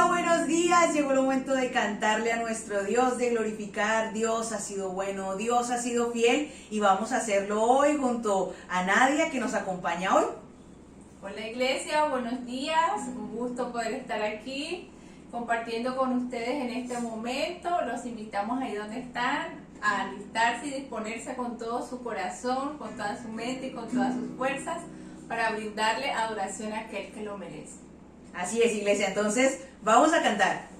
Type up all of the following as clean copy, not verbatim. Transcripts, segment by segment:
buenos días. Llegó el momento de cantarle a nuestro Dios, de glorificar. Dios ha sido bueno, Dios ha sido fiel y vamos a hacerlo hoy junto a Nadia, que nos acompaña hoy. Hola iglesia, buenos días, un gusto poder estar aquí compartiendo con ustedes en este momento. Los invitamos ahí donde están a alistarse y disponerse con todo su corazón, con toda su mente y con todas sus fuerzas para brindarle adoración a aquel que lo merece. Así es, iglesia, entonces vamos a cantar.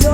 Yo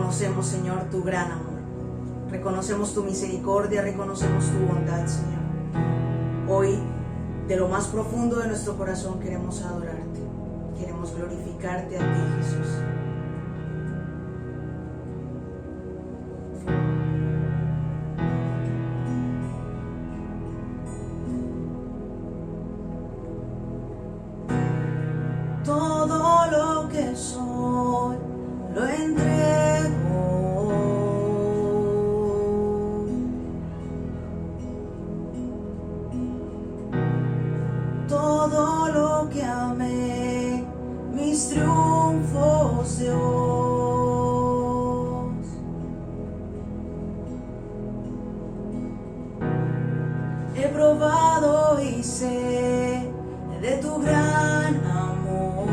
reconocemos, Señor, tu gran amor. Reconocemos tu misericordia, reconocemos tu bondad, Señor. Hoy, de lo más profundo de nuestro corazón, queremos adorarte. Queremos glorificarte a ti, Jesús. Todo lo que soy lo entrego. Todo lo que amé, mis triunfos, Dios. He probado y sé de tu gran amor.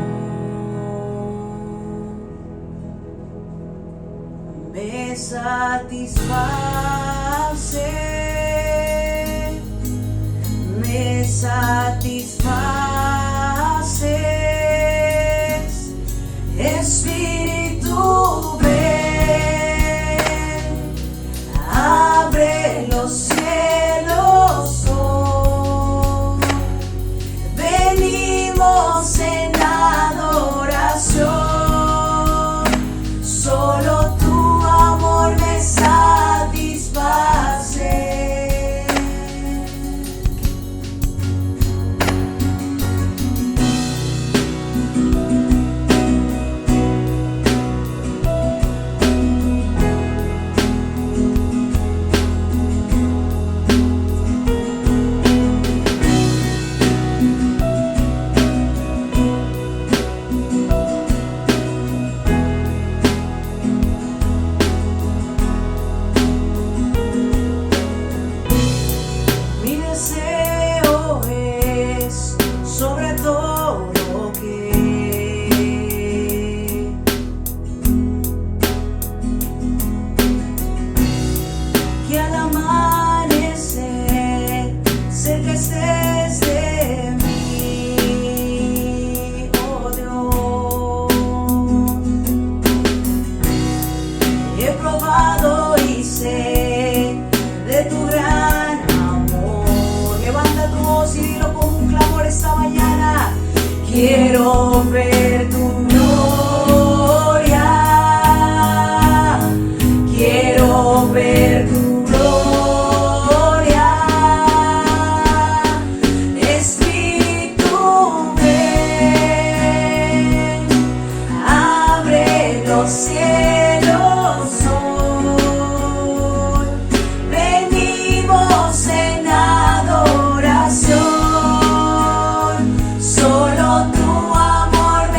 Me satisface, me satisfaces, Espíritu, ven, abre los cielos hoy, venimos en adoración, solo tu amor me satisface. Mi deseo es sobre todo que al amanecer sé que estés de mí, oh Dios. He probado y sé de tu gran amor. Levanta tu voz y dilo como un clamor esta mañana. Quiero ver tu gloria, quiero ver tu gloria, Espíritu, ven, abre los cielos hoy, venimos en adoración, solo tu amor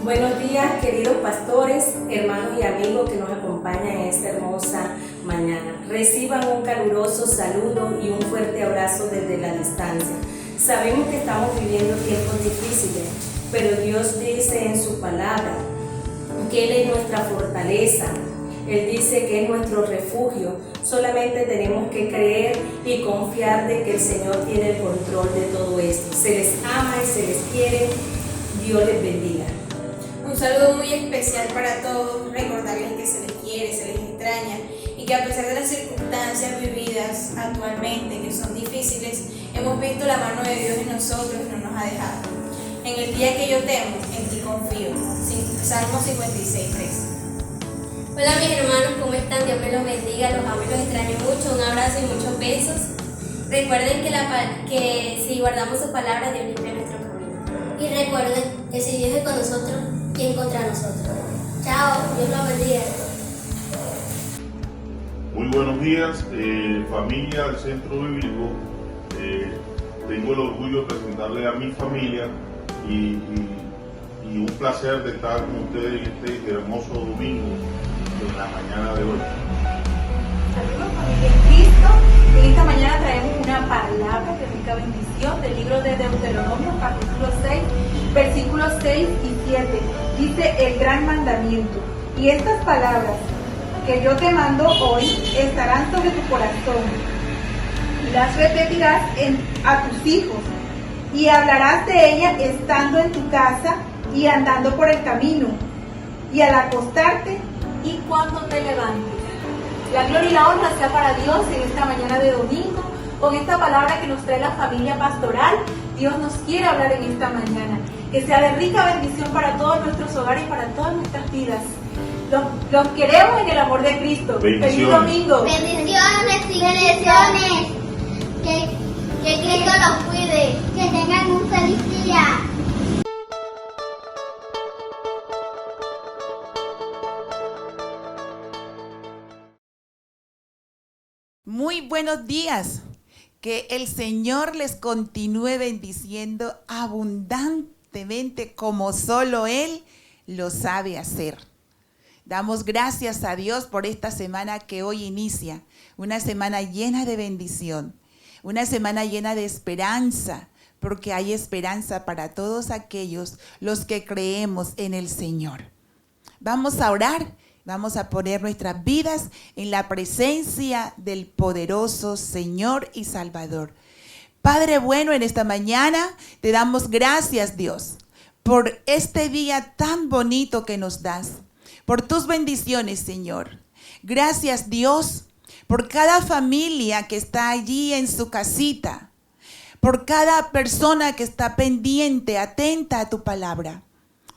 Buenos días, queridos pastores, hermanos y amigos que nos acompañan en esta hermosa mañana. Reciban un caluroso saludo y un fuerte abrazo desde la distancia. Sabemos que estamos viviendo tiempos difíciles, pero Dios dice en su palabra que Él es nuestra fortaleza. Él dice que es nuestro refugio. Solamente tenemos que creer y confiar de que el Señor tiene el control de todo esto. Se les ama y se les quiere. Dios les bendiga. Un saludo muy especial para todos, recordarles que se les quiere, se les extraña y que a pesar de las circunstancias vividas actualmente, que son difíciles, hemos visto la mano de Dios en nosotros y no nos ha dejado. En el día que yo temo, en ti confío. Salmo 56:3. Hola mis hermanos, ¿cómo están? Dios me los bendiga, los amo y los extraño mucho. Un abrazo y muchos besos. Recuerden que si guardamos su palabra, Dios limpia nuestro camino. Y recuerden que si Dios es con nosotros, ¿quién contra nosotros? Chao, Dios los bendiga. Muy buenos días, familia del Centro Bíblico. Tengo el orgullo de presentarle a mi familia y un placer de estar con ustedes en este hermoso domingo en la mañana de hoy. Saludos, familia en Cristo. En esta mañana traemos una palabra de rica bendición del libro de Deuteronomio, capítulo 6, versículos 6 y 7. Dice el gran mandamiento: y estas palabras que yo te mando hoy estarán sobre tu corazón, y las repetirás a tus hijos, y hablarás de ellas estando en tu casa y andando por el camino, y al acostarte y cuando te levantes. La gloria y la honra sea para Dios en esta mañana de domingo, con esta palabra que nos trae la familia pastoral. Dios nos quiere hablar en esta mañana, que sea de rica bendición para todos nuestros hogares y para todas nuestras vidas. Los queremos en el amor de Cristo. Feliz domingo. Bendiciones y bendiciones. Que Cristo los cuide. Que tengan un feliz día. Muy buenos días. Que el Señor les continúe bendiciendo abundantemente como solo Él lo sabe hacer. Damos gracias a Dios por esta semana que hoy inicia, una semana llena de bendición, una semana llena de esperanza, porque hay esperanza para todos aquellos los que creemos en el Señor. Vamos a orar, vamos a poner nuestras vidas en la presencia del poderoso Señor y Salvador. Padre bueno, en esta mañana te damos gracias, Dios, por este día tan bonito que nos das, por tus bendiciones, Señor. Gracias, Dios, por cada familia que está allí en su casita, por cada persona que está pendiente, atenta a tu palabra.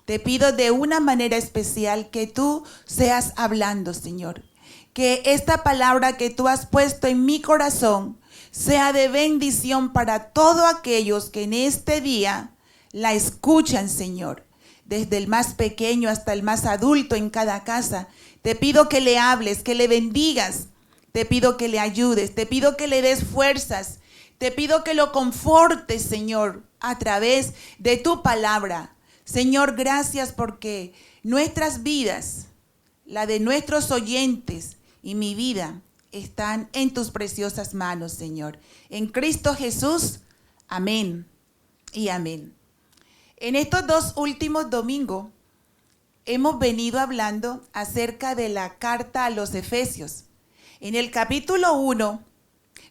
Te pido de una manera especial que tú seas hablando, Señor. Que esta palabra que tú has puesto en mi corazón sea de bendición para todos aquellos que en este día la escuchan, Señor. Desde el más pequeño hasta el más adulto en cada casa. Te pido que le hables, que le bendigas. Te pido que le ayudes, te pido que le des fuerzas. Te pido que lo confortes, Señor, a través de tu palabra. Señor, gracias porque nuestras vidas, la de nuestros oyentes y mi vida, están en tus preciosas manos, Señor. En Cristo Jesús, amén y amén. En estos dos últimos domingos hemos venido hablando acerca de la carta a los Efesios. En el capítulo 1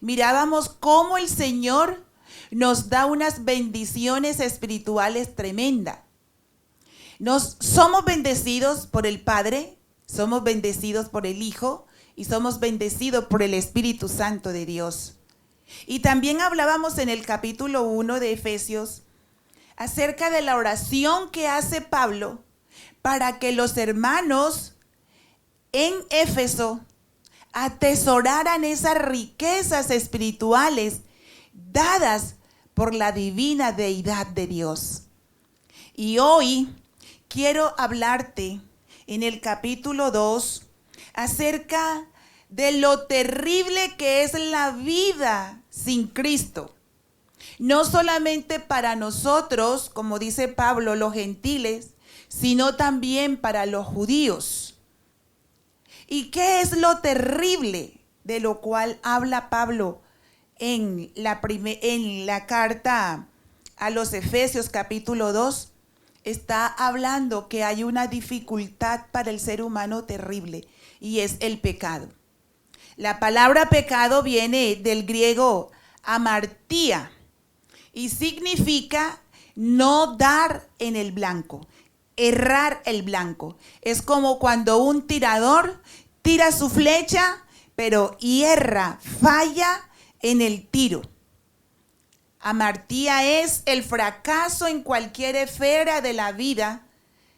mirábamos cómo el Señor nos da unas bendiciones espirituales tremendas. Somos bendecidos por el Padre, somos bendecidos por el Hijo y somos bendecidos por el Espíritu Santo de Dios. Y también hablábamos en el capítulo 1 de Efesios acerca de la oración que hace Pablo para que los hermanos en Éfeso atesoraran esas riquezas espirituales dadas por la divina deidad de Dios. Y hoy quiero hablarte en el capítulo 2 acerca de lo terrible que es la vida sin Cristo. No solamente para nosotros, como dice Pablo, los gentiles, sino también para los judíos. ¿Y qué es lo terrible de lo cual habla Pablo en la carta a los Efesios capítulo 2? Está hablando que hay una dificultad para el ser humano terrible, y es el pecado. La palabra pecado viene del griego amartía y significa no dar en el blanco, errar el blanco. Es como cuando un tirador tira su flecha, pero hierra, falla en el tiro. Amartía es el fracaso en cualquier esfera de la vida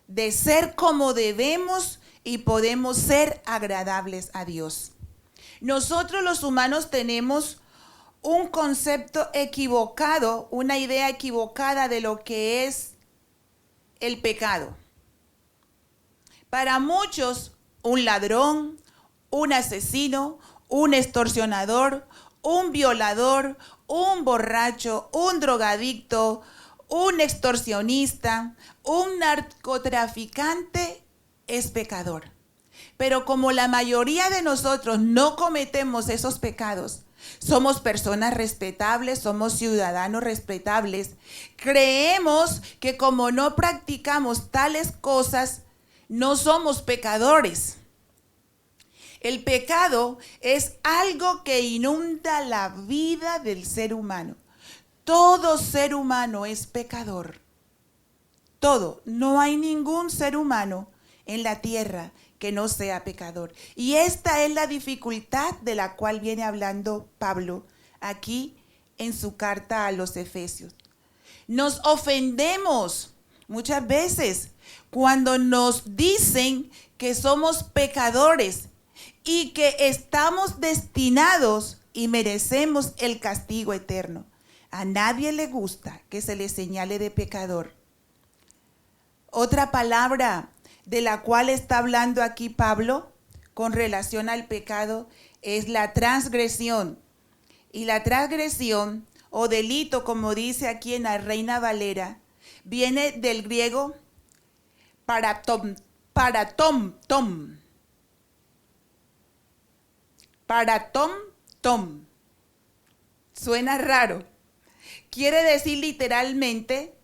de ser como debemos y podemos ser agradables a Dios. Nosotros los humanos tenemos un concepto equivocado, una idea equivocada de lo que es el pecado. Para muchos, un ladrón, un asesino, un extorsionador, un violador, un borracho, un drogadicto, un extorsionista, un narcotraficante es pecador. Pero como la mayoría de nosotros no cometemos esos pecados, somos personas respetables, somos ciudadanos respetables, creemos que como no practicamos tales cosas, no somos pecadores. El pecado es algo que inunda la vida del ser humano. Todo ser humano es pecador. Todo. No hay ningún ser humano en la tierra que no sea pecador. Y esta es la dificultad de la cual viene hablando Pablo aquí en su carta a los Efesios. Nos ofendemos muchas veces cuando nos dicen que somos pecadores y que estamos destinados y merecemos el castigo eterno. A nadie le gusta que se le señale de pecador. Otra palabra de la cual está hablando aquí Pablo con relación al pecado es la transgresión. Y la transgresión o delito, como dice aquí en la Reina Valera, viene del griego paratom. Suena raro. Quiere decir literalmente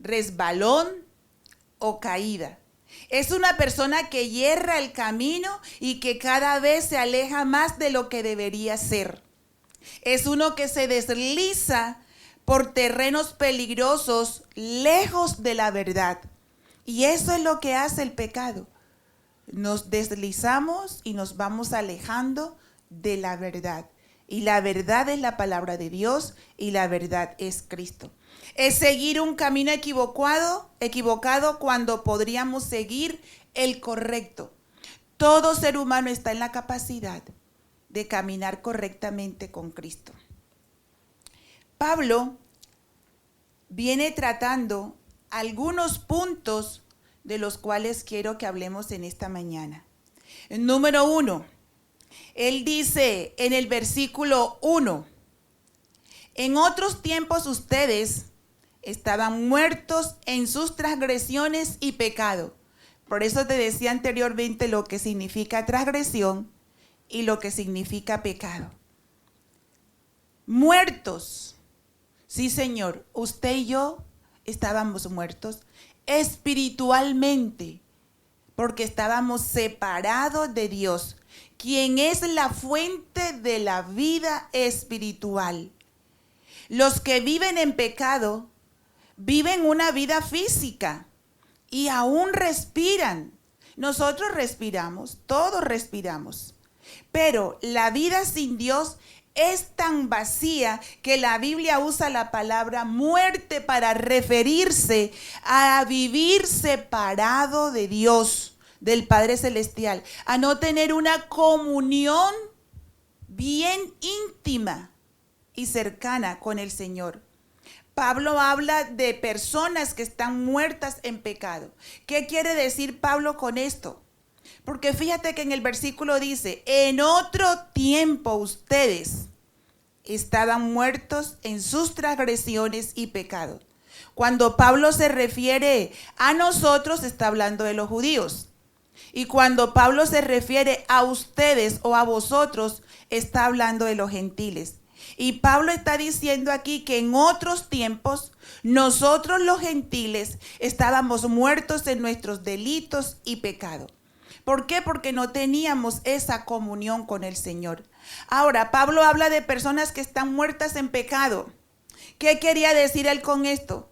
resbalón o caída. Es una persona que hierra el camino y que cada vez se aleja más de lo que debería ser. Es uno que se desliza por terrenos peligrosos, lejos de la verdad. Y eso es lo que hace el pecado. Nos deslizamos y nos vamos alejando de la verdad. Y la verdad es la palabra de Dios y la verdad es Cristo. Es seguir un camino equivocado cuando podríamos seguir el correcto. Todo ser humano está en la capacidad de caminar correctamente con Cristo. Pablo viene tratando algunos puntos de los cuales quiero que hablemos en esta mañana. Número 1, él dice en el versículo 1, en otros tiempos ustedes estaban muertos en sus transgresiones y pecado. Por eso te decía anteriormente lo que significa transgresión y lo que significa pecado. Muertos. Sí, Señor, usted y yo estábamos muertos espiritualmente, porque estábamos separados de Dios, quien es la fuente de la vida espiritual. Los que viven en pecado viven una vida física y aún respiran. Nosotros respiramos, todos respiramos. Pero la vida sin Dios es tan vacía que la Biblia usa la palabra muerte para referirse a vivir separado de Dios, del Padre Celestial, a no tener una comunión bien íntima y cercana con el Señor. Pablo habla de personas que están muertas en pecado. ¿Qué quiere decir Pablo con esto? Porque fíjate que en el versículo dice, en otro tiempo ustedes estaban muertos en sus transgresiones y pecados. Cuando Pablo se refiere a nosotros, está hablando de los judíos. Y cuando Pablo se refiere a ustedes o a vosotros, está hablando de los gentiles. Y Pablo está diciendo aquí que en otros tiempos, nosotros los gentiles estábamos muertos en nuestros delitos y pecados. ¿Por qué? Porque no teníamos esa comunión con el Señor. Ahora, Pablo habla de personas que están muertas en pecado. ¿Qué quería decir él con esto?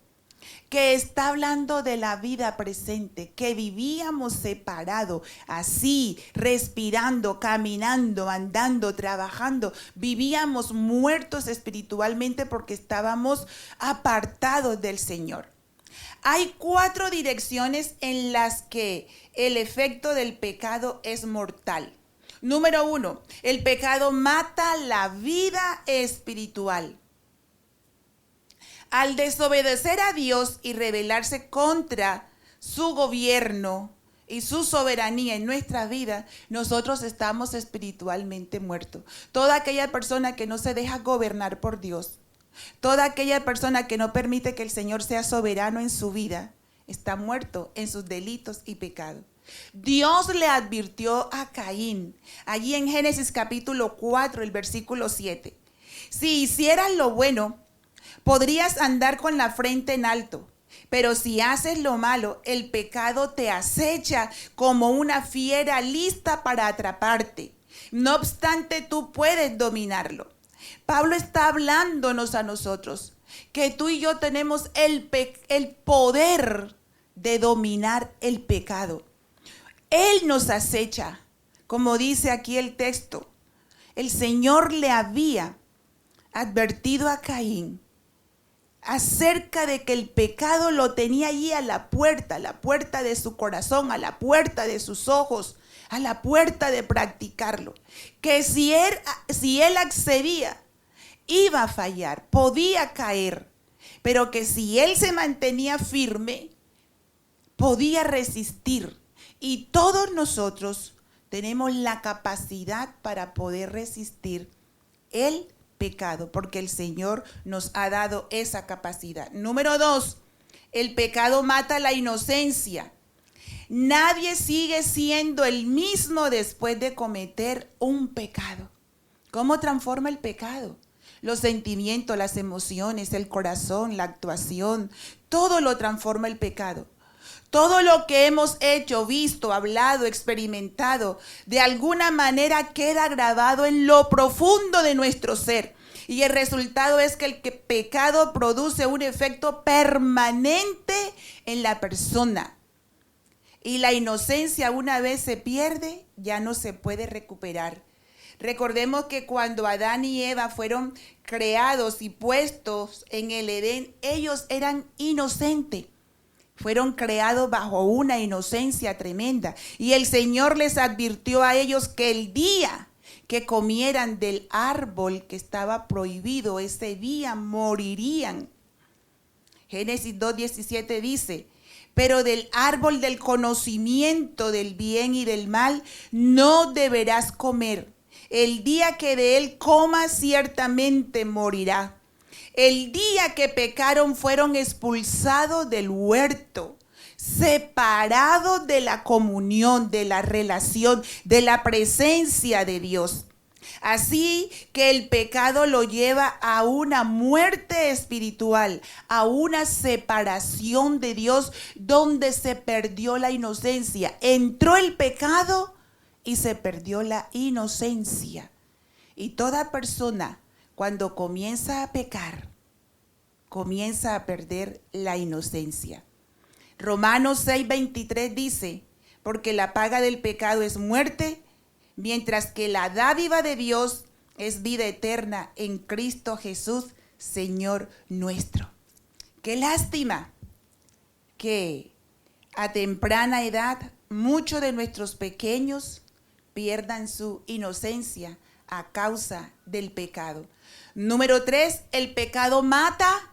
Que está hablando de la vida presente, que vivíamos separados, así, respirando, caminando, andando, trabajando. Vivíamos muertos espiritualmente porque estábamos apartados del Señor. Hay 4 direcciones en las que el efecto del pecado es mortal. Número 1, el pecado mata la vida espiritual. Al desobedecer a Dios y rebelarse contra su gobierno y su soberanía en nuestra vida, nosotros estamos espiritualmente muertos. Toda aquella persona que no se deja gobernar por Dios, toda aquella persona que no permite que el Señor sea soberano en su vida, está muerto en sus delitos y pecados. Dios le advirtió a Caín, allí en Génesis capítulo 4, el versículo 7. Si hicieras lo bueno, podrías andar con la frente en alto, pero si haces lo malo, el pecado te acecha como una fiera lista para atraparte. No obstante, tú puedes dominarlo. Pablo está hablándonos a nosotros que tú y yo tenemos el poder de dominar el pecado. Él nos acecha, como dice aquí el texto. El Señor le había advertido a Caín acerca de que el pecado lo tenía allí a la puerta de su corazón, a la puerta de sus ojos, a la puerta de practicarlo. Que si él accedía, iba a fallar, podía caer, pero que si él se mantenía firme, podía resistir. Y todos nosotros tenemos la capacidad para poder resistir el pecado, porque el Señor nos ha dado esa capacidad. Número 2, el pecado mata la inocencia. Nadie sigue siendo el mismo después de cometer un pecado. ¿Cómo transforma el pecado? Los sentimientos, las emociones, el corazón, la actuación, todo lo transforma el pecado. Todo lo que hemos hecho, visto, hablado, experimentado, de alguna manera queda grabado en lo profundo de nuestro ser. Y el resultado es que el pecado produce un efecto permanente en la persona. Y la inocencia, una vez se pierde, ya no se puede recuperar. Recordemos que cuando Adán y Eva fueron creados y puestos en el Edén, ellos eran inocentes. Fueron creados bajo una inocencia tremenda. Y el Señor les advirtió a ellos que el día que comieran del árbol que estaba prohibido, ese día morirían. Génesis 2:17 dice: pero del árbol del conocimiento del bien y del mal no deberás comer. El día que de él comas ciertamente morirá. El día que pecaron fueron expulsados del huerto, separados de la comunión, de la relación, de la presencia de Dios. Así que el pecado lo lleva a una muerte espiritual, a una separación de Dios donde se perdió la inocencia. Entró el pecado y se perdió la inocencia. Y toda persona, cuando comienza a pecar, comienza a perder la inocencia. Romanos 6:23 dice: porque la paga del pecado es muerte, mientras que la dádiva de Dios es vida eterna en Cristo Jesús, Señor nuestro. Qué lástima que a temprana edad muchos de nuestros pequeños pierdan su inocencia a causa del pecado. Número 3, el pecado mata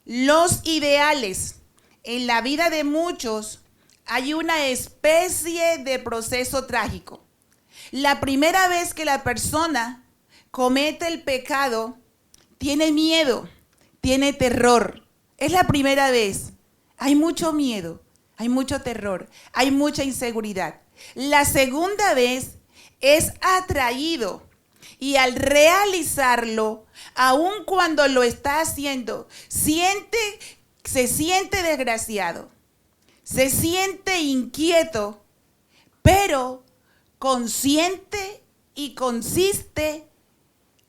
los ideales. En la vida de muchos hay una especie de proceso trágico. La primera vez que la persona comete el pecado, tiene miedo, tiene terror. Es la primera vez. Hay mucho miedo, hay mucho terror, hay mucha inseguridad. La segunda vez es atraído y al realizarlo, aun cuando lo está haciendo, se siente desgraciado, se siente inquieto, pero consciente y consiste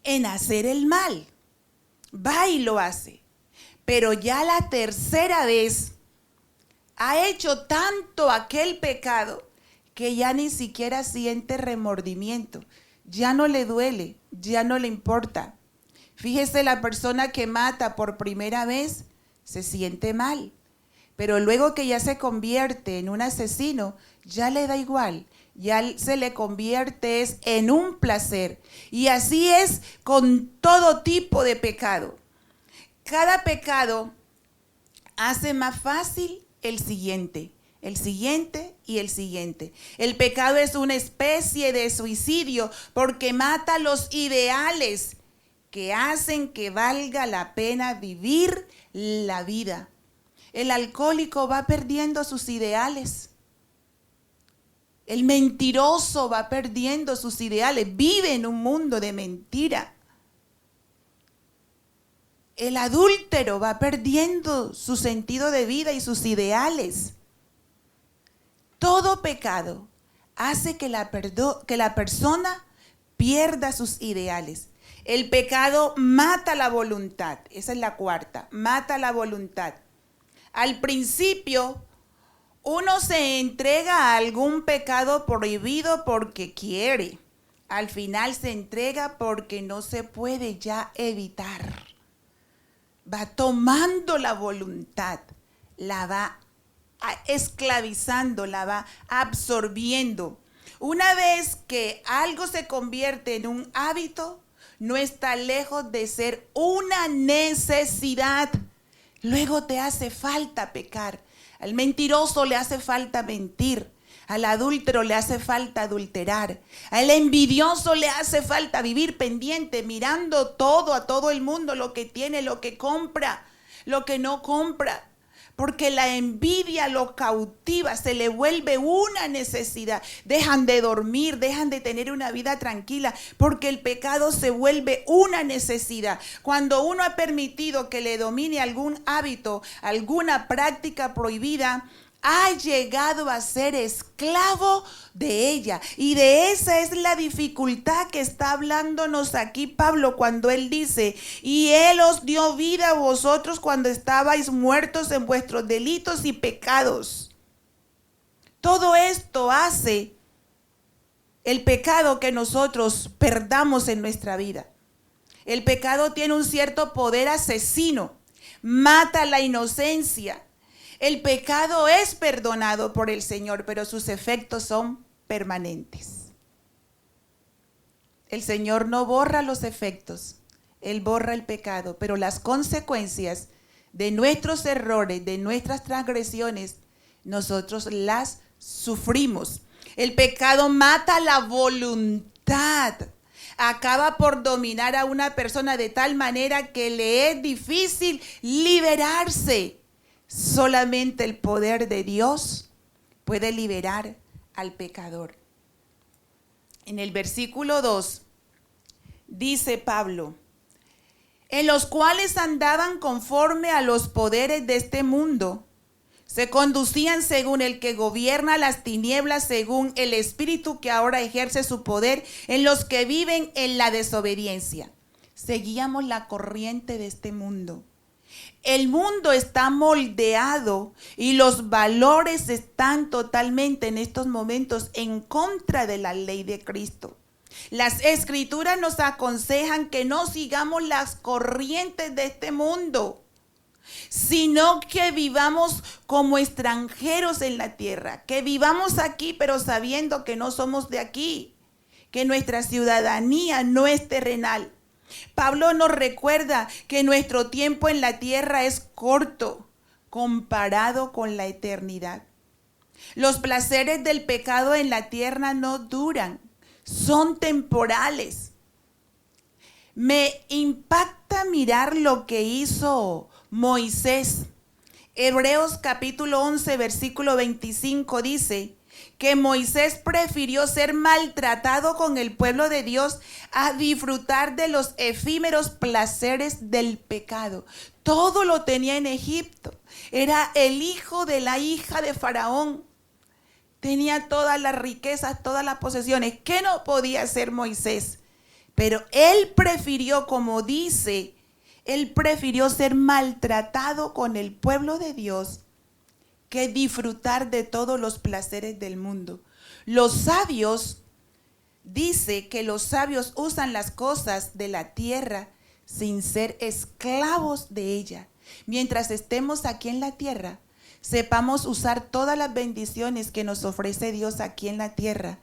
en hacer el mal. Va y lo hace. Pero ya la tercera vez ha hecho tanto aquel pecado que ya ni siquiera siente remordimiento. Ya no le duele, ya no le importa. Fíjese, la persona que mata por primera vez se siente mal. Pero luego que ya se convierte en un asesino, ya le da igual. Ya se le convierte en un placer. Y así es con todo tipo de pecado. Cada pecado hace más fácil el siguiente y el siguiente. El pecado es una especie de suicidio porque mata los ideales que hacen que valga la pena vivir la vida. El alcohólico va perdiendo sus ideales. El mentiroso va perdiendo sus ideales, vive en un mundo de mentira. El adúltero va perdiendo su sentido de vida y sus ideales. Todo pecado hace que la persona pierda sus ideales. El pecado mata la voluntad, esa es la cuarta, mata la voluntad. Al principio, uno se entrega a algún pecado prohibido porque quiere. Al final se entrega porque no se puede ya evitar. Va tomando la voluntad, la va esclavizando, la va absorbiendo. Una vez que algo se convierte en un hábito, no está lejos de ser una necesidad. Luego te hace falta pecar. Al mentiroso le hace falta mentir. Al adúltero le hace falta adulterar. Al envidioso le hace falta vivir pendiente, mirando todo a todo el mundo, lo que tiene, lo que compra, lo que no compra. Porque la envidia lo cautiva, se le vuelve una necesidad. Dejan de dormir, dejan de tener una vida tranquila, porque el pecado se vuelve una necesidad. Cuando uno ha permitido que le domine algún hábito, alguna práctica prohibida, ha llegado a ser esclavo de ella. Y de esa es la dificultad que está hablándonos aquí Pablo cuando él dice: y él os dio vida a vosotros cuando estabais muertos en vuestros delitos y pecados. Todo esto hace el pecado que nosotros perdamos en nuestra vida. El pecado tiene un cierto poder asesino, mata la inocencia. El pecado es perdonado por el Señor, pero sus efectos son permanentes. El Señor no borra los efectos, Él borra el pecado, pero las consecuencias de nuestros errores, de nuestras transgresiones, nosotros las sufrimos. El pecado mata la voluntad, acaba por dominar a una persona de tal manera que le es difícil liberarse. Solamente el poder de Dios puede liberar al pecador. En el versículo 2 dice Pablo: en los cuales andaban conforme a los poderes de este mundo, se conducían según el que gobierna las tinieblas, según el espíritu que ahora ejerce su poder en los que viven en la desobediencia. Seguíamos la corriente de este mundo. El mundo está moldeado y los valores están totalmente en estos momentos en contra de la ley de Cristo. Las escrituras nos aconsejan que no sigamos las corrientes de este mundo, sino que vivamos como extranjeros en la tierra, que vivamos aquí pero sabiendo que no somos de aquí, que nuestra ciudadanía no es terrenal. Pablo nos recuerda que nuestro tiempo en la tierra es corto comparado con la eternidad. Los placeres del pecado en la tierra no duran, son temporales. Me impacta mirar lo que hizo Moisés. Hebreos capítulo 11, versículo 25 dice que Moisés prefirió ser maltratado con el pueblo de Dios a disfrutar de los efímeros placeres del pecado. Todo lo tenía en Egipto. Era el hijo de la hija de Faraón. Tenía todas las riquezas, todas las posesiones. ¿Qué no podía hacer Moisés? Pero él prefirió, como dice, él prefirió ser maltratado con el pueblo de Dios que disfrutar de todos los placeres del mundo. Los sabios, dice que los sabios usan las cosas de la tierra sin ser esclavos de ella. Mientras estemos aquí en la tierra, sepamos usar todas las bendiciones que nos ofrece Dios aquí en la tierra,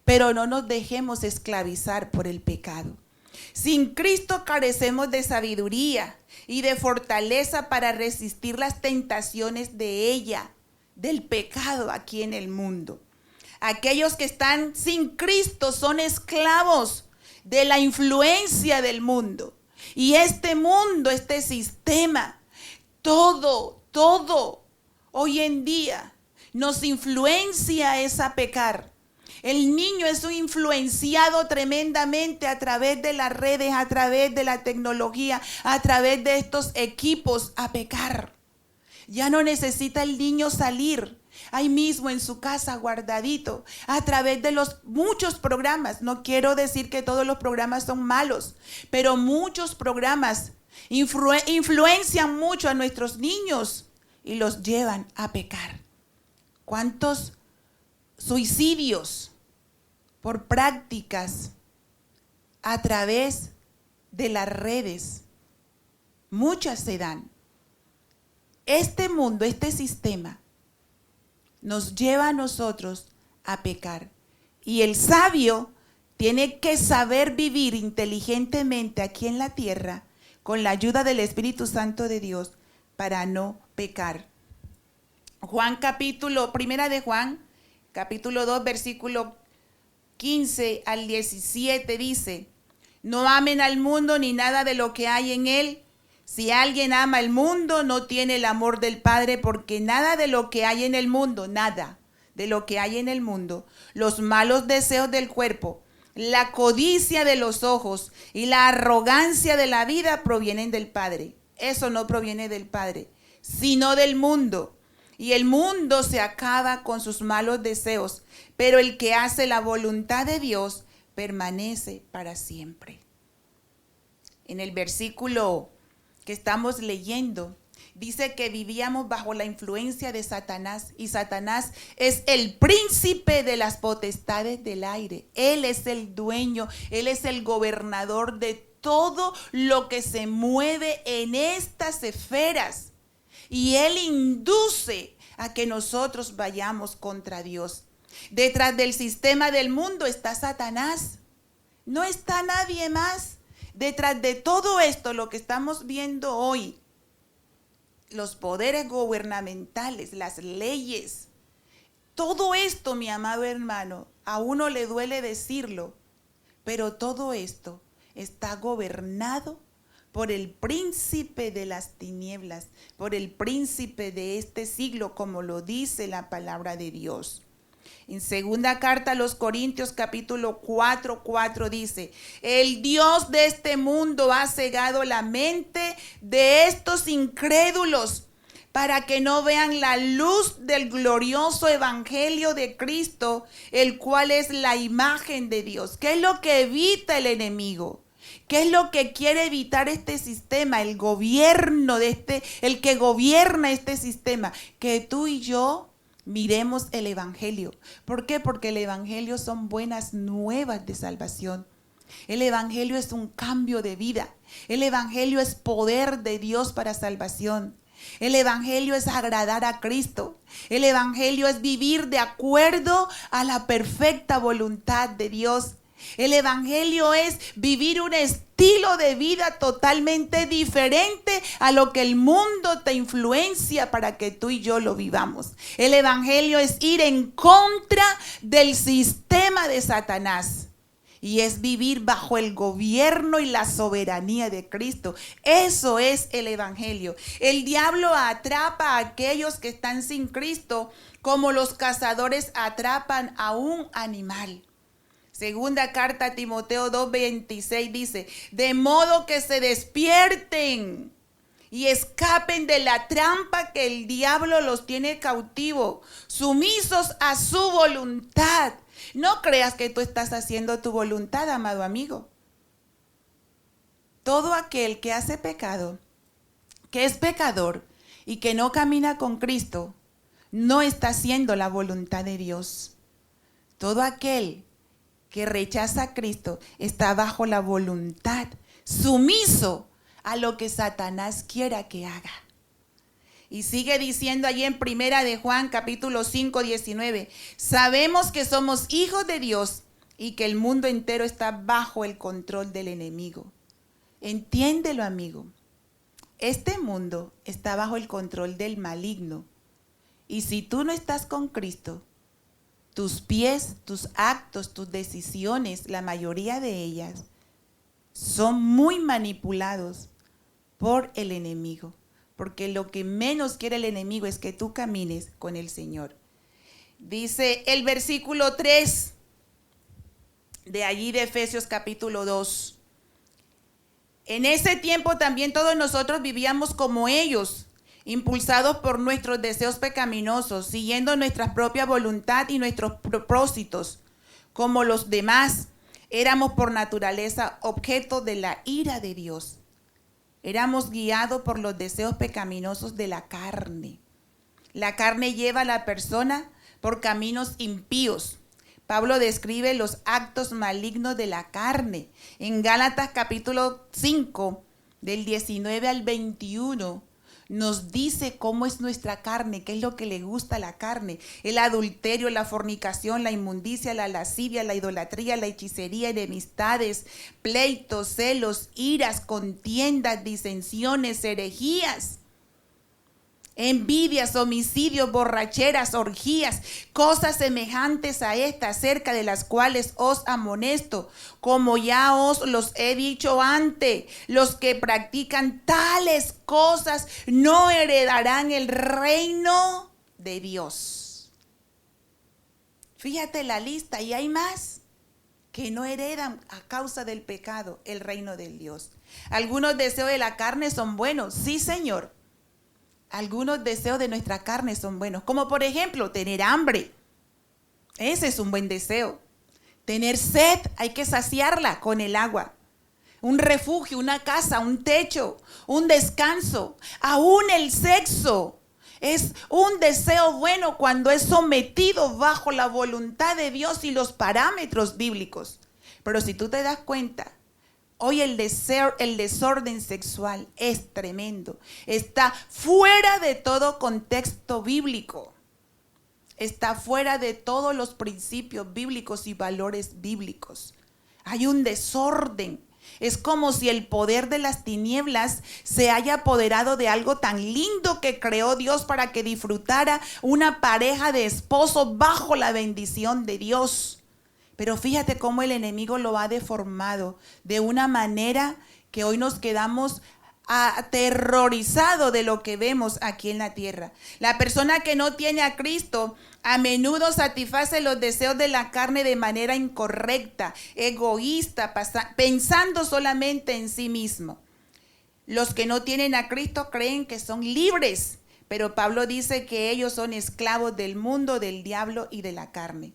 pero no nos dejemos esclavizar por el pecado. Sin Cristo carecemos de sabiduría y de fortaleza para resistir las tentaciones de ella, del pecado aquí en el mundo. Aquellos que están sin Cristo son esclavos de la influencia del mundo. Y este mundo, este sistema, todo hoy en día nos influencia es a pecar. El niño es influenciado tremendamente a través de las redes, a través de la tecnología, a través de estos equipos a pecar. Ya no necesita el niño salir, ahí mismo en su casa guardadito, a través de los muchos programas. No quiero decir que todos los programas son malos, pero muchos programas influencian mucho a nuestros niños y los llevan a pecar. ¿Cuántos suicidios por prácticas a través de las redes? Muchas se dan. Este mundo, este sistema, nos lleva a nosotros a pecar. Y el sabio tiene que saber vivir inteligentemente aquí en la tierra con la ayuda del Espíritu Santo de Dios para no pecar. Primera de Juan, capítulo 2, versículo 15 al 17 dice: no amen al mundo ni nada de lo que hay en él. Si alguien ama el mundo, no tiene el amor del Padre, porque nada de lo que hay en el mundo, los malos deseos del cuerpo, la codicia de los ojos y la arrogancia de la vida provienen del Padre. Eso no proviene del Padre, sino del mundo. Y el mundo se acaba con sus malos deseos, pero el que hace la voluntad de Dios permanece para siempre. En el versículo que estamos leyendo, dice que vivíamos bajo la influencia de Satanás, y Satanás es el príncipe de las potestades del aire. Él es el dueño, él es el gobernador de todo lo que se mueve en estas esferas, y él induce a que nosotros vayamos contra Dios. Detrás del sistema del mundo está Satanás, no está nadie más. Detrás de todo esto, lo que estamos viendo hoy, los poderes gubernamentales, las leyes, todo esto, mi amado hermano, a uno le duele decirlo, pero todo esto está gobernado por el príncipe de las tinieblas, por el príncipe de este siglo, como lo dice la palabra de Dios. En segunda carta a los Corintios, capítulo 4:4 dice: el Dios de este mundo ha cegado la mente de estos incrédulos para que no vean la luz del glorioso evangelio de Cristo, el cual es la imagen de Dios. ¿Qué es lo que evita el enemigo? ¿Qué es lo que quiere evitar este sistema, el gobierno el que gobierna este sistema? Que tú y yo miremos el evangelio. ¿Por qué? Porque el evangelio son buenas nuevas de salvación. El evangelio es un cambio de vida. El evangelio es poder de Dios para salvación. El evangelio es agradar a Cristo. El evangelio es vivir de acuerdo a la perfecta voluntad de Dios. El evangelio es vivir un estilo de vida totalmente diferente a lo que el mundo te influencia para que tú y yo lo vivamos. El evangelio es ir en contra del sistema de Satanás. Y es vivir bajo el gobierno y la soberanía de Cristo. Eso es el evangelio. El diablo atrapa a aquellos que están sin Cristo como los cazadores atrapan a un animal. Segunda carta a Timoteo 2:26 dice, de modo que se despierten y escapen de la trampa que el diablo los tiene cautivos, sumisos a su voluntad. No creas que tú estás haciendo tu voluntad, amado amigo. Todo aquel que hace pecado, que es pecador y que no camina con Cristo, no está haciendo la voluntad de Dios. Todo aquel que rechaza a Cristo está bajo la voluntad, sumiso a lo que Satanás quiera que haga. Y sigue diciendo allí en Primera de Juan, capítulo 5, 19, sabemos que somos hijos de Dios y que el mundo entero está bajo el control del enemigo. Entiéndelo, amigo. Este mundo está bajo el control del maligno. Y si tú no estás con Cristo, tus pies, tus actos, tus decisiones, la mayoría de ellas, son muy manipulados por el enemigo. Porque lo que menos quiere el enemigo es que tú camines con el Señor. Dice el versículo 3 de allí de Efesios capítulo 2. En ese tiempo también todos nosotros vivíamos como ellos, impulsados por nuestros deseos pecaminosos, siguiendo nuestra propia voluntad y nuestros propósitos. Como los demás, éramos por naturaleza objeto de la ira de Dios. Éramos guiados por los deseos pecaminosos de la carne. La carne lleva a la persona por caminos impíos. Pablo describe los actos malignos de la carne. En Gálatas capítulo 5, del 19 al 21, nos dice cómo es nuestra carne, qué es lo que le gusta a la carne. El adulterio, la fornicación, la inmundicia, la lascivia, la idolatría, la hechicería, enemistades, pleitos, celos, iras, contiendas, disensiones, herejías, envidias, homicidios, borracheras, orgías, cosas semejantes a estas, acerca de las cuales os amonesto, como ya os los he dicho antes, los que practican tales cosas no heredarán el reino de Dios. Fíjate la lista, y hay más que no heredan a causa del pecado el reino de Dios. Algunos deseos de la carne son buenos, sí, Señor. Algunos deseos de nuestra carne son buenos, como por ejemplo tener hambre. Ese es un buen deseo. Tener sed, hay que saciarla con el agua. Un refugio, una casa, un techo, un descanso. Aún el sexo es un deseo bueno cuando es sometido bajo la voluntad de Dios y los parámetros bíblicos. Pero si tú te das cuenta, hoy el desorden sexual es tremendo. Está fuera de todo contexto bíblico. Está fuera de todos los principios bíblicos y valores bíblicos. Hay un desorden. Es como si el poder de las tinieblas se haya apoderado de algo tan lindo que creó Dios para que disfrutara una pareja de esposos bajo la bendición de Dios. Pero fíjate cómo el enemigo lo ha deformado de una manera que hoy nos quedamos aterrorizados de lo que vemos aquí en la tierra. La persona que no tiene a Cristo a menudo satisface los deseos de la carne de manera incorrecta, egoísta, pensando solamente en sí mismo. Los que no tienen a Cristo creen que son libres, pero Pablo dice que ellos son esclavos del mundo, del diablo y de la carne.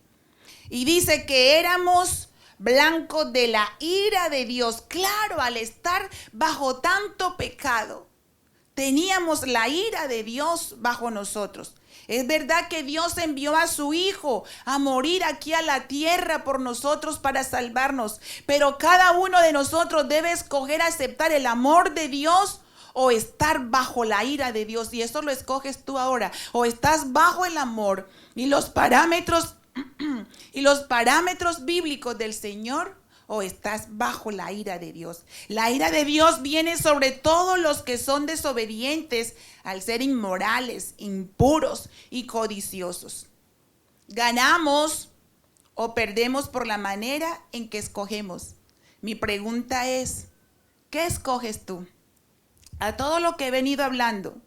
Y dice que éramos blancos de la ira de Dios. Claro, al estar bajo tanto pecado, teníamos la ira de Dios bajo nosotros. Es verdad que Dios envió a su Hijo a morir aquí a la tierra por nosotros para salvarnos. Pero cada uno de nosotros debe escoger aceptar el amor de Dios o estar bajo la ira de Dios. Y eso lo escoges tú ahora. O estás bajo el amor y los parámetros bíblicos del Señor, o estás bajo la ira de Dios. La ira de Dios viene sobre todos los que son desobedientes al ser inmorales, impuros y codiciosos. Ganamos o perdemos por la manera en que escogemos. Mi pregunta es, ¿qué escoges tú? A todo lo que he venido hablando,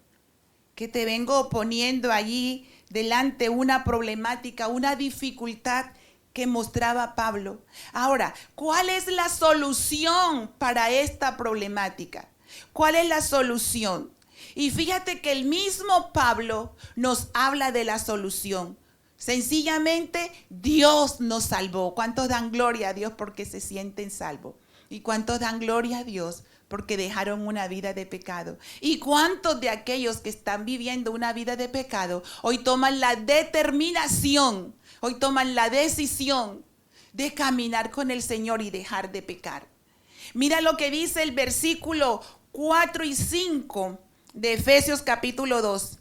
que te vengo poniendo allí delante una problemática, una dificultad que mostraba Pablo. Ahora, ¿cuál es la solución para esta problemática? ¿Cuál es la solución? Y fíjate que el mismo Pablo nos habla de la solución. Sencillamente, Dios nos salvó. ¿Cuántos dan gloria a Dios porque se sienten salvos? ¿Y cuántos dan gloria a Dios porque dejaron una vida de pecado? ¿Y cuántos de aquellos que están viviendo una vida de pecado hoy toman la determinación, hoy toman la decisión de caminar con el Señor y dejar de pecar? Mira lo que dice el versículo 4 y 5 de Efesios capítulo 2.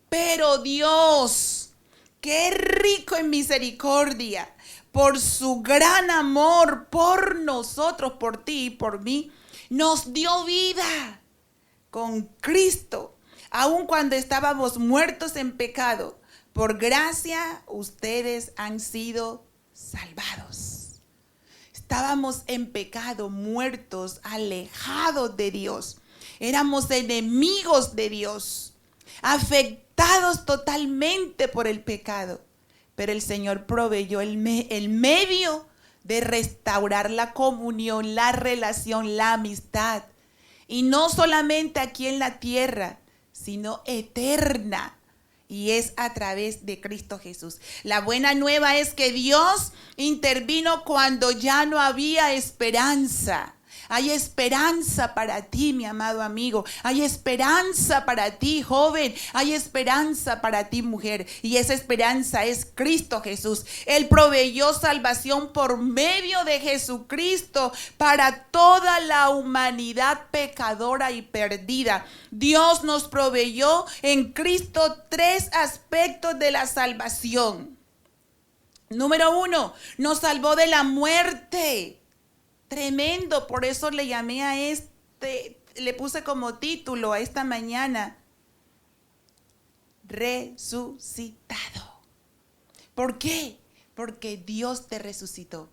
Pero Dios, que es rico en misericordia, por su gran amor por nosotros, por ti y por mí, nos dio vida con Cristo, aun cuando estábamos muertos en pecado. Por gracia, ustedes han sido salvados. Estábamos en pecado, muertos, alejados de Dios. Éramos enemigos de Dios, afectados totalmente por el pecado. Pero el Señor proveyó el medio de restaurar la comunión, la relación, la amistad. Y no solamente aquí en la tierra, sino eterna. Y es a través de Cristo Jesús. La buena nueva es que Dios intervino cuando ya no había esperanza. Hay esperanza para ti, mi amado amigo. Hay esperanza para ti, joven. Hay esperanza para ti, mujer. Y esa esperanza es Cristo Jesús. Él proveyó salvación por medio de Jesucristo para toda la humanidad pecadora y perdida. Dios nos proveyó en Cristo 3 aspectos de la salvación. Número 1, nos salvó de la muerte. Tremendo, por eso le llamé a le puse como título a esta mañana, resucitado. ¿Por qué? Porque Dios te resucitó,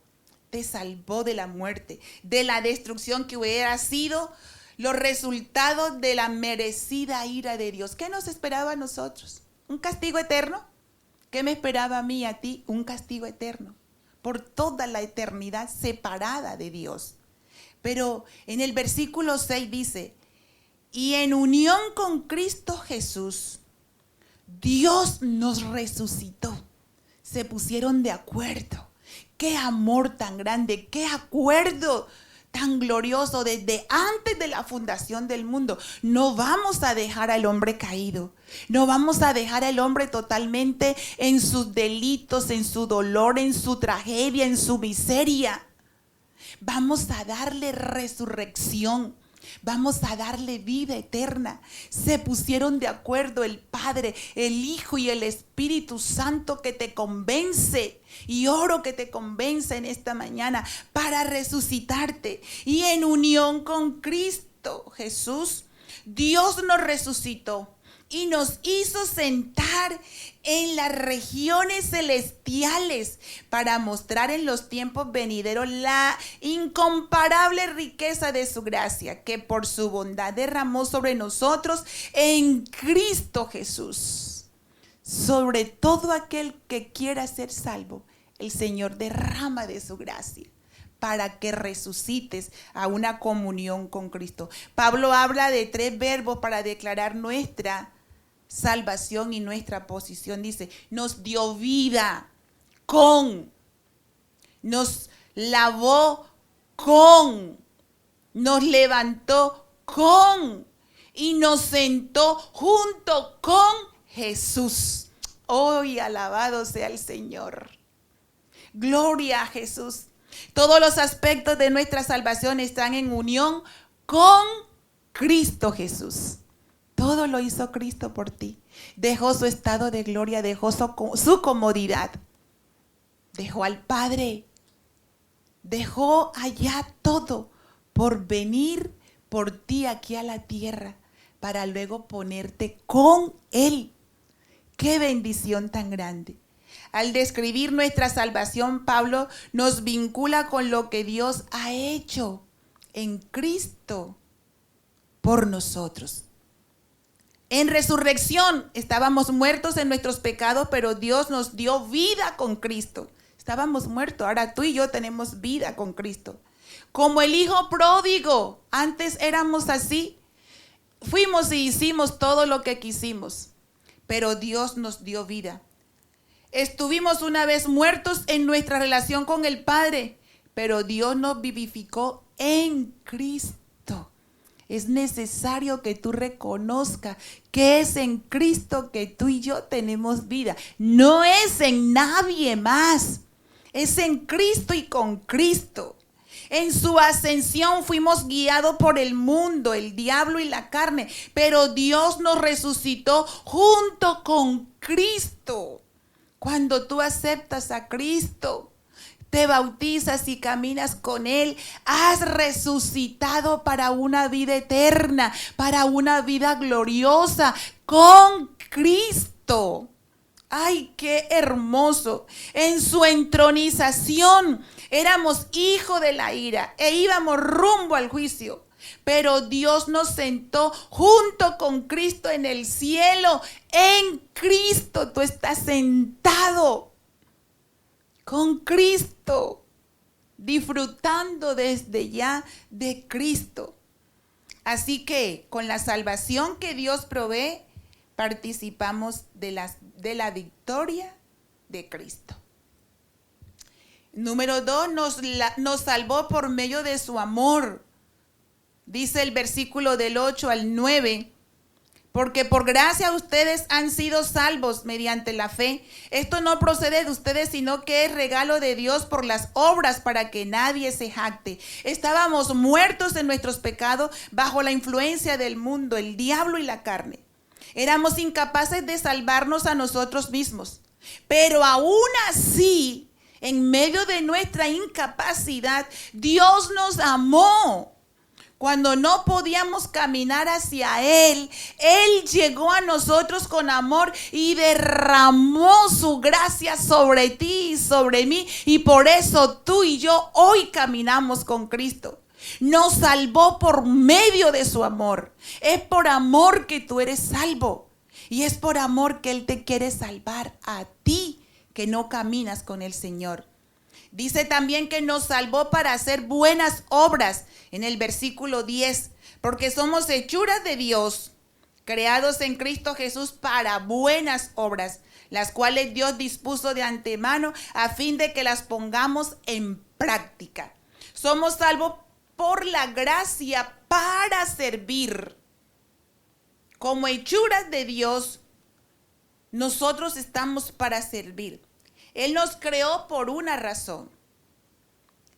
te salvó de la muerte, de la destrucción que hubiera sido los resultados de la merecida ira de Dios. ¿Qué nos esperaba a nosotros? ¿Un castigo eterno? ¿Qué me esperaba a mí y a ti? Un castigo eterno. Por toda la eternidad separada de Dios. Pero en el versículo 6 dice, y en unión con Cristo Jesús, Dios nos resucitó. Se pusieron de acuerdo. Qué amor tan grande, qué acuerdo tan glorioso desde antes de la fundación del mundo. No vamos a dejar al hombre caído. No vamos a dejar al hombre totalmente en sus delitos, en su dolor, en su tragedia, en su miseria. Vamos a darle resurrección. Vamos a darle vida eterna. Se pusieron de acuerdo el Padre, el Hijo y el Espíritu Santo que te convence. Y oro que te convence en esta mañana para resucitarte. Y en unión con Cristo Jesús, Dios nos resucitó y nos hizo sentar en las regiones celestiales para mostrar en los tiempos venideros la incomparable riqueza de su gracia que por su bondad derramó sobre nosotros en Cristo Jesús. Sobre todo aquel que quiera ser salvo, el Señor derrama de su gracia para que resucites a una comunión con Cristo. Pablo habla de 3 verbos para declarar nuestra salvación y nuestra posición. Dice, nos dio vida con, nos lavó con, nos levantó con y nos sentó junto con Jesús. Hoy alabado sea el Señor. Gloria a Jesús. Todos los aspectos de nuestra salvación están en unión con Cristo Jesús. Todo lo hizo Cristo por ti. Dejó su estado de gloria, dejó su comodidad. Dejó al Padre. Dejó allá todo por venir por ti aquí a la tierra para luego ponerte con Él. ¡Qué bendición tan grande! Al describir nuestra salvación, Pablo nos vincula con lo que Dios ha hecho en Cristo por nosotros. En resurrección estábamos muertos en nuestros pecados, pero Dios nos dio vida con Cristo. Estábamos muertos, ahora tú y yo tenemos vida con Cristo. Como el hijo pródigo, antes éramos así. Fuimos y hicimos todo lo que quisimos, pero Dios nos dio vida. Estuvimos una vez muertos en nuestra relación con el Padre, pero Dios nos vivificó en Cristo. Es necesario que tú reconozcas que es en Cristo que tú y yo tenemos vida. No es en nadie más. Es en Cristo y con Cristo. En su ascensión fuimos guiados por el mundo, el diablo y la carne, pero Dios nos resucitó junto con Cristo. Cuando tú aceptas a Cristo, te bautizas y caminas con Él, has resucitado para una vida eterna, para una vida gloriosa con Cristo. ¡Ay, qué hermoso! En su entronización éramos hijos de la ira e íbamos rumbo al juicio. Pero Dios nos sentó junto con Cristo en el cielo. En Cristo tú estás sentado con Cristo, disfrutando desde ya de Cristo. Así que con la salvación que Dios provee, participamos de la victoria de Cristo. Número 2, nos salvó por medio de su amor. Dice el versículo del 8 al 9, porque por gracia ustedes han sido salvos mediante la fe. Esto no procede de ustedes, sino que es regalo de Dios por las obras para que nadie se jacte. Estábamos muertos en nuestros pecados bajo la influencia del mundo, el diablo y la carne. Éramos incapaces de salvarnos a nosotros mismos. Pero aún así, en medio de nuestra incapacidad, Dios nos amó. Cuando no podíamos caminar hacia Él, Él llegó a nosotros con amor y derramó su gracia sobre ti y sobre mí. Y por eso tú y yo hoy caminamos con Cristo. Nos salvó por medio de su amor. Es por amor que tú eres salvo. Y es por amor que Él te quiere salvar a ti que no caminas con el Señor. Dice también que nos salvó para hacer buenas obras en el versículo 10, porque somos hechuras de Dios, creados en Cristo Jesús para buenas obras, las cuales Dios dispuso de antemano a fin de que las pongamos en práctica. Somos salvos por la gracia para servir. Como hechuras de Dios, nosotros estamos para servir. Él nos creó por una razón.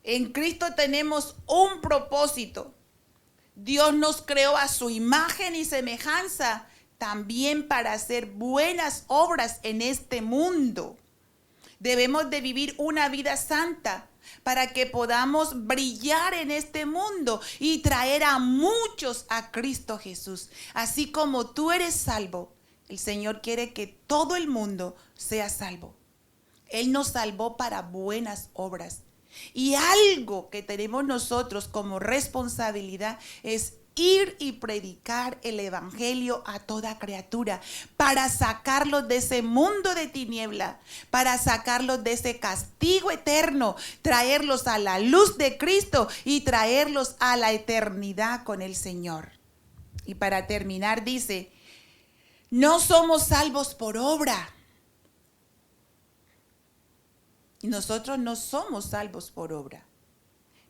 En Cristo tenemos un propósito. Dios nos creó a su imagen y semejanza también para hacer buenas obras en este mundo. Debemos de vivir una vida santa para que podamos brillar en este mundo y traer a muchos a Cristo Jesús. Así como tú eres salvo, el Señor quiere que todo el mundo sea salvo. Él nos salvó para buenas obras. Y algo que tenemos nosotros como responsabilidad es ir y predicar el evangelio a toda criatura para sacarlos de ese mundo de tiniebla, para sacarlos de ese castigo eterno, traerlos a la luz de Cristo y traerlos a la eternidad con el Señor. Y para terminar dice, no somos salvos por obra. Y nosotros no somos salvos por obra,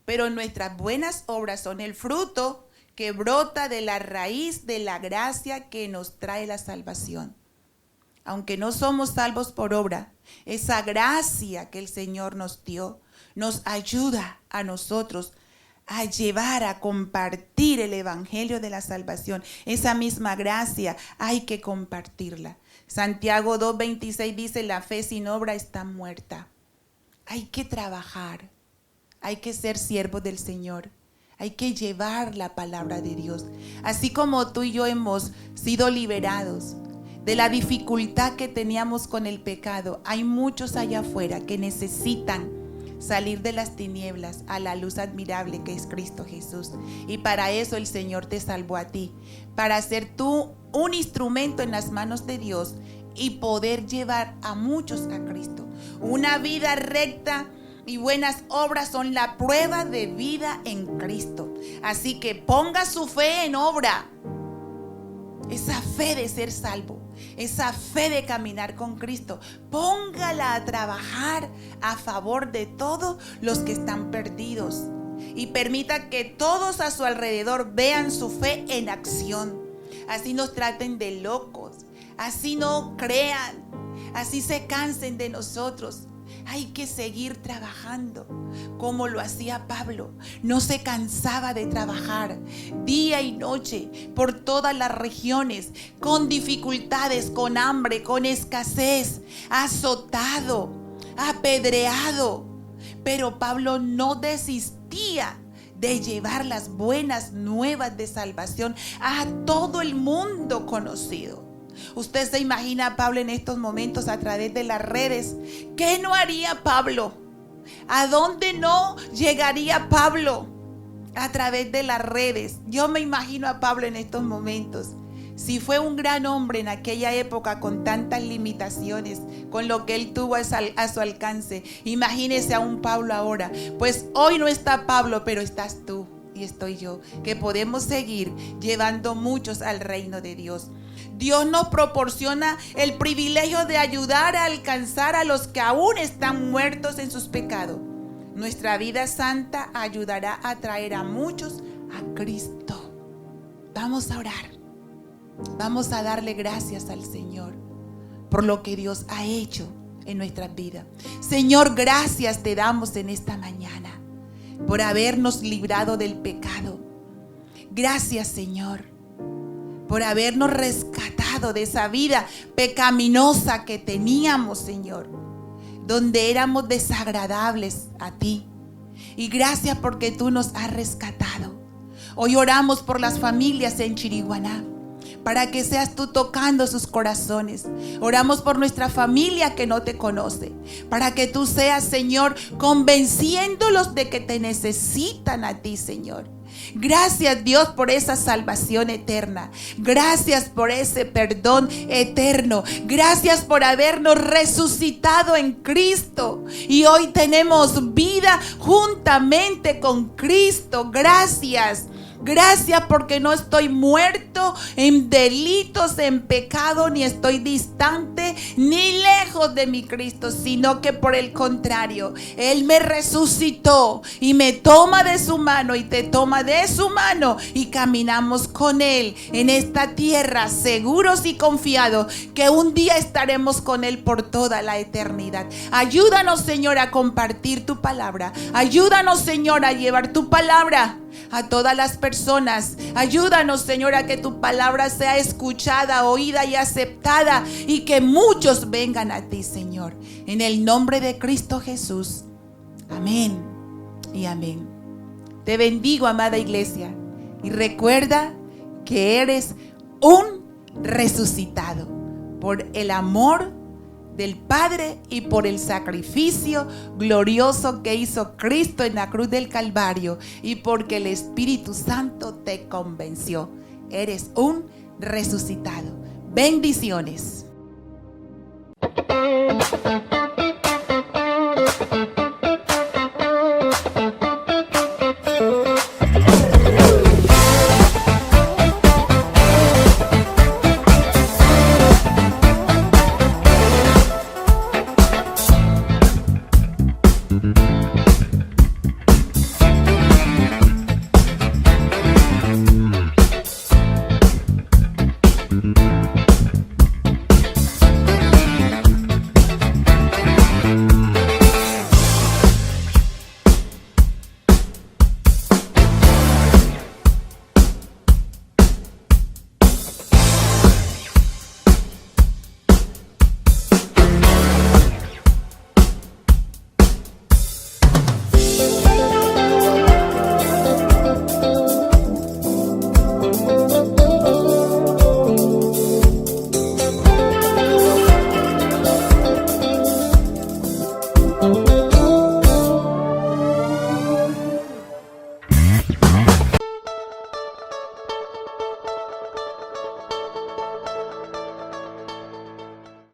pero nuestras buenas obras son el fruto que brota de la raíz de la gracia que nos trae la salvación. Aunque no somos salvos por obra, esa gracia que el Señor nos dio nos ayuda a nosotros a llevar, a compartir el evangelio de la salvación. Esa misma gracia hay que compartirla. Santiago 2:26 dice, la fe sin obra está muerta. Hay que trabajar, hay que ser siervos del Señor, hay que llevar la palabra de Dios. Así como tú y yo hemos sido liberados de la dificultad que teníamos con el pecado. Hay muchos allá afuera que necesitan salir de las tinieblas a la luz admirable que es Cristo Jesús. Y para eso el Señor te salvó a ti, para ser tú un instrumento en las manos de Dios y poder llevar a muchos a Cristo. Una vida recta y buenas obras son la prueba de vida en Cristo. Así que ponga su fe en obra. Esa fe de ser salvo, esa fe de caminar con Cristo, póngala a trabajar a favor de todos los que están perdidos. Y permita que todos a su alrededor vean su fe en acción. Así nos traten de locos, así no crean, así se cansen de nosotros. Hay que seguir trabajando como lo hacía Pablo. No se cansaba de trabajar día y noche por todas las regiones, con dificultades, con hambre, con escasez, azotado, apedreado. Pero Pablo no desistía de llevar las buenas nuevas de salvación a todo el mundo conocido. Usted se imagina a Pablo en estos momentos a través de las redes. ¿Qué no haría Pablo? ¿A dónde no llegaría Pablo a través de las redes? Yo me imagino a Pablo en estos momentos. Si fue un gran hombre en aquella época con tantas limitaciones, con lo que él tuvo a su alcance, imagínese a un Pablo ahora. Pues hoy no está Pablo, pero estás tú y estoy yo, que podemos seguir llevando muchos al reino de Dios. Dios nos proporciona el privilegio de ayudar a alcanzar a los que aún están muertos en sus pecados. Nuestra vida santa ayudará a traer a muchos a Cristo. Vamos a orar. Vamos a darle gracias al Señor por lo que Dios ha hecho en nuestras vidas. Señor, gracias te damos en esta mañana por habernos librado del pecado. Gracias, Señor, por habernos rescatado de esa vida pecaminosa que teníamos, Señor, donde éramos desagradables a ti. Y gracias porque tú nos has rescatado. Hoy oramos por las familias en Chiriguaná, para que seas tú tocando sus corazones. Oramos por nuestra familia que no te conoce, para que tú seas, Señor, convenciéndolos de que te necesitan a ti, Señor. Gracias, Dios, por esa salvación eterna. Gracias por ese perdón eterno. Gracias por habernos resucitado en Cristo. Y hoy tenemos vida juntamente con Cristo. Gracias. Gracias porque no estoy muerto en delitos, en pecado, ni estoy distante, ni lejos de mi Cristo, sino que por el contrario, Él me resucitó y me toma de su mano y te toma de su mano y caminamos con Él en esta tierra seguros y confiados que un día estaremos con Él por toda la eternidad. Ayúdanos, Señor, a compartir tu palabra. Ayúdanos, Señor, a llevar tu palabra a todas las personas. Ayúdanos, Señor, a que tu palabra sea escuchada, oída y aceptada, y que muchos vengan a ti, Señor, en el nombre de Cristo Jesús. Amén y amén. Te bendigo, amada iglesia, y recuerda que eres un resucitado por el amor del Padre y por el sacrificio glorioso que hizo Cristo en la cruz del Calvario, y porque el Espíritu Santo te convenció. Eres un resucitado. Bendiciones.